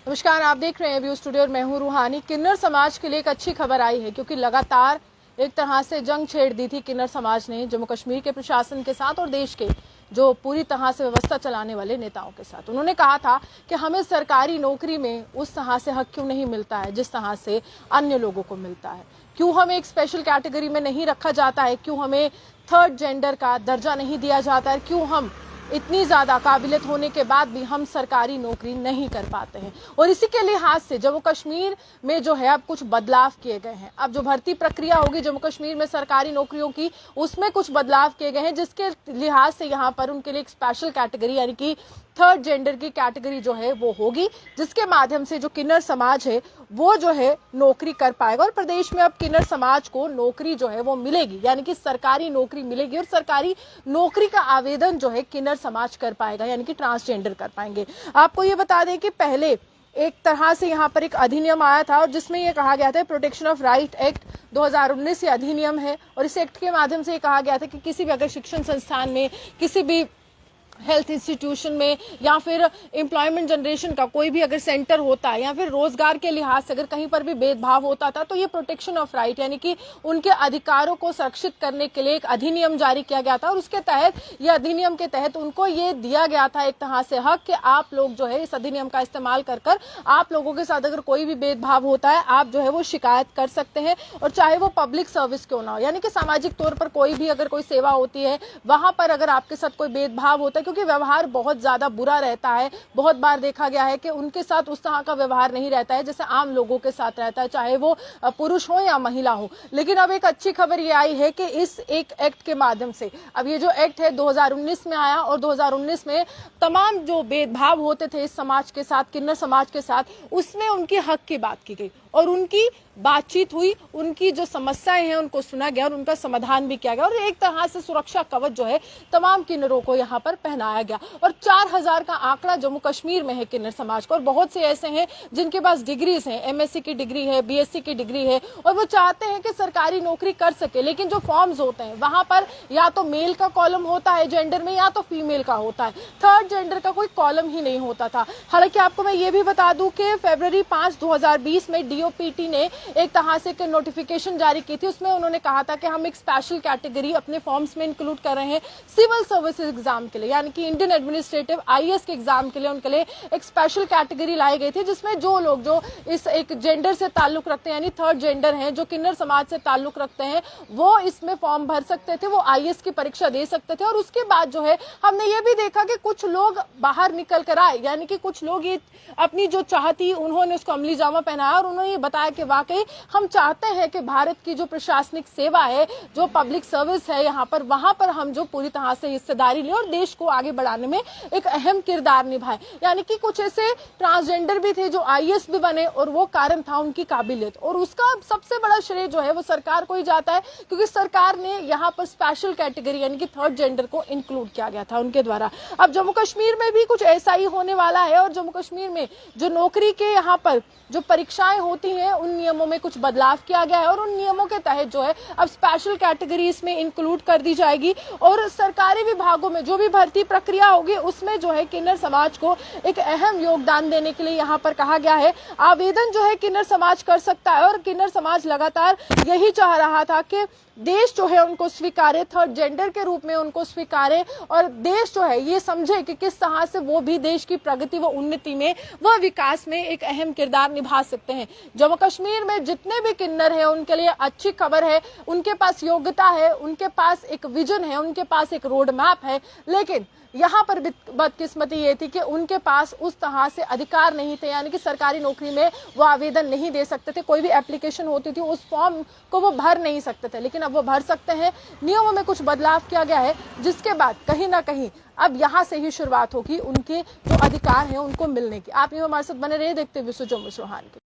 नमस्कार, आप देख रहे हैं व्यू स्टूडियो और मैं हूं रूहानी। किन्नर समाज के लिए एक अच्छी खबर आई है क्योंकि लगातार एक तरह से जंग छेड़ दी थी किन्नर समाज ने जम्मू कश्मीर के प्रशासन के साथ और देश के जो पूरी तरह से व्यवस्था चलाने वाले नेताओं के साथ। उन्होंने कहा था कि हमें सरकारी नौकरी में उस तरह से हक क्यों नहीं मिलता है जिस तरह से अन्य लोगों को मिलता है, क्यों हमें एक स्पेशल कैटेगरी में नहीं रखा जाता है, क्यों हमें थर्ड जेंडर का दर्जा नहीं दिया जाता है, क्यों हम इतनी ज्यादा काबिलियत होने के बाद भी हम सरकारी नौकरी नहीं कर पाते हैं। और इसी के लिहाज से जम्मू कश्मीर में जो है अब कुछ बदलाव किए गए हैं। अब जो भर्ती प्रक्रिया होगी जम्मू कश्मीर में सरकारी नौकरियों की, उसमें कुछ बदलाव किए गए हैं जिसके लिहाज से यहाँ पर उनके लिए एक स्पेशल कैटेगरी यानी कि थर्ड जेंडर की कैटेगरी जो है वो होगी, जिसके माध्यम से जो किन्नर समाज है वो जो है नौकरी कर पाएगा। और प्रदेश में अब किन्नर समाज को नौकरी जो है वो मिलेगी, यानी कि सरकारी नौकरी मिलेगी और सरकारी नौकरी का आवेदन जो है किन्नर समाज कर पाएगा, यानी कि ट्रांसजेंडर कर पाएंगे। आपको ये बता दें कि पहले एक तरह से यहाँ पर एक अधिनियम आया था और जिसमें ये कहा गया था प्रोटेक्शन ऑफ राइट एक्ट 2019 ये अधिनियम है और इस एक्ट के माध्यम से ये कहा गया था कि किसी भी अगर शिक्षण संस्थान में, किसी भी हेल्थ इंस्टीट्यूशन में या फिर एम्प्लॉयमेंट जनरेशन का कोई भी अगर सेंटर होता है या फिर रोजगार के लिहाज से अगर कहीं पर भी भेदभाव होता था तो ये प्रोटेक्शन ऑफ राइट यानी कि उनके अधिकारों को सुरक्षित करने के लिए एक अधिनियम जारी किया गया था। और उसके तहत ये अधिनियम के तहत उनको ये दिया गया था एक तरह से हक कि आप लोग जो है इस अधिनियम का इस्तेमाल कर आप लोगों के साथ अगर कोई भी भेदभाव होता है आप जो है वो शिकायत कर सकते हैं, और चाहे वो पब्लिक सर्विस क्यों ना हो, यानी कि सामाजिक तौर पर कोई भी अगर कोई सेवा होती है वहां पर अगर आपके साथ कोई भेदभाव होता है, क्योंकि व्यवहार बहुत ज्यादा बुरा रहता है, बहुत बार देखा गया है कि उनके साथ उस तरह का व्यवहार नहीं रहता है जैसे आम लोगों के साथ रहता है, चाहे वो पुरुष हो या महिला हो। लेकिन अब एक अच्छी खबर ये आई है कि इस एक एक्ट के माध्यम से अब ये जो एक्ट है 2019 में आया और 2019 में तमाम जो भेदभाव होते थे इस समाज के साथ, किन्नर समाज के साथ, उसमें उनके हक की बात की गई और उनकी बातचीत हुई, उनकी जो समस्याएं हैं उनको सुना गया और उनका समाधान भी किया गया और एक तरह से सुरक्षा कवच जो है तमाम किन्नरों को यहाँ पर पहनाया गया। और 4000 का आंकड़ा जम्मू कश्मीर में है किन्नर समाज को, और बहुत से ऐसे हैं जिनके पास डिग्रीज हैं, एमएससी की डिग्री है, बीएससी की डिग्री है और वो चाहते हैं कि सरकारी नौकरी कर सके, लेकिन जो फॉर्म्स होते हैं वहां पर या तो मेल का कॉलम होता है जेंडर में या तो फीमेल का होता है, थर्ड जेंडर का कोई कॉलम ही नहीं होता था। हालांकि आपको मैं ये भी बता दूं कि फरवरी 5, 2020 में डीओपीटी ने एक तरह से एक नोटिफिकेशन जारी की थी। उसमें उन्होंने कहा था कि हम एक स्पेशल कैटेगरी अपने फॉर्म्स में इंक्लूड कर रहे हैं सिविल सर्विसेज एग्जाम के लिए, यानी कि इंडियन एडमिनिस्ट्रेटिव आईएएस के एग्जाम के लिए उनके लिए एक स्पेशल कैटेगरी लाई गई थी जिसमें जो लोग जो इस एक जेंडर से ताल्लुक रखते हैं यानी थर्ड जेंडर हैं, जो किन्नर समाज से ताल्लुक रखते हैं, वो इसमें फॉर्म भर सकते थे, वो आईएएस की परीक्षा दे सकते थे। और उसके बाद जो है हमने ये भी देखा कि कुछ लोग बाहर निकल कर आए, यानी कि कुछ लोग ये अपनी जो चाहती उन्होंने उसको अमली जामा पहनाया और उन्होंने ये बताया कि वाकई हम चाहते हैं कि भारत की जो प्रशासनिक सेवा है, जो पब्लिक सर्विस है यहाँ पर, वहां पर हम जो पूरी तरह से हिस्सेदारी लें और देश को आगे बढ़ाने में एक अहम किरदार निभाए। यानी कि कुछ ऐसे ट्रांसजेंडर भी थे जो आईएएस भी बने और वो कारण था उनकी काबिलियत, और उसका सबसे बड़ा श्रेय जो है वो सरकार को ही जाता है क्योंकि सरकार ने यहाँ पर स्पेशल कैटेगरी यानी कि थर्ड जेंडर को इंक्लूड किया गया था उनके द्वारा। अब जम्मू कश्मीर में भी कुछ ऐसा ही होने वाला है और जम्मू कश्मीर में जो नौकरी के यहाँ पर जो परीक्षाएं होती हैं उन नियमों में कुछ बदलाव किया गया है और उन नियमों के तहत जो है अब स्पेशल कैटेगरी इसमें इंक्लूड कर दी जाएगी और सरकारी विभागों में जो भी भर्ती प्रक्रिया होगी उसमें जो है किन्नर समाज को एक अहम योगदान देने के लिए यहाँ पर कहा गया है। आवेदन जो है किन्नर समाज कर सकता है और किन्नर समाज लगातार यही चाह रहा था कि देश जो है उनको स्वीकारे, थर्ड जेंडर के रूप में उनको स्वीकारे और देश जो है ये समझे कि किस तरह से वो भी देश की प्रगति व उन्नति में व विकास में एक अहम किरदार निभा सकते हैं। जम्मू कश्मीर में जितने भी किन्नर हैं उनके लिए अच्छी खबर है, उनके पास योग्यता है, उनके पास एक विजन है, उनके पास एक रोड मैप है, लेकिन यहाँ पर बदकिस्मती ये थी कि उनके पास उस तरह से अधिकार नहीं थे, यानी कि सरकारी नौकरी में वो आवेदन नहीं दे सकते थे, कोई भी एप्लीकेशन होती थी उस फॉर्म को वो भर नहीं सकते थे, लेकिन अब वो भर सकते हैं। नियमों में कुछ बदलाव किया गया है जिसके बाद कहीं ना कहीं अब यहाँ से ही शुरुआत होगी उनके जो अधिकार हैं उनको मिलने की। आप ये हमारे साथ बने रहे, देखते हुए जम्मू रूहानी।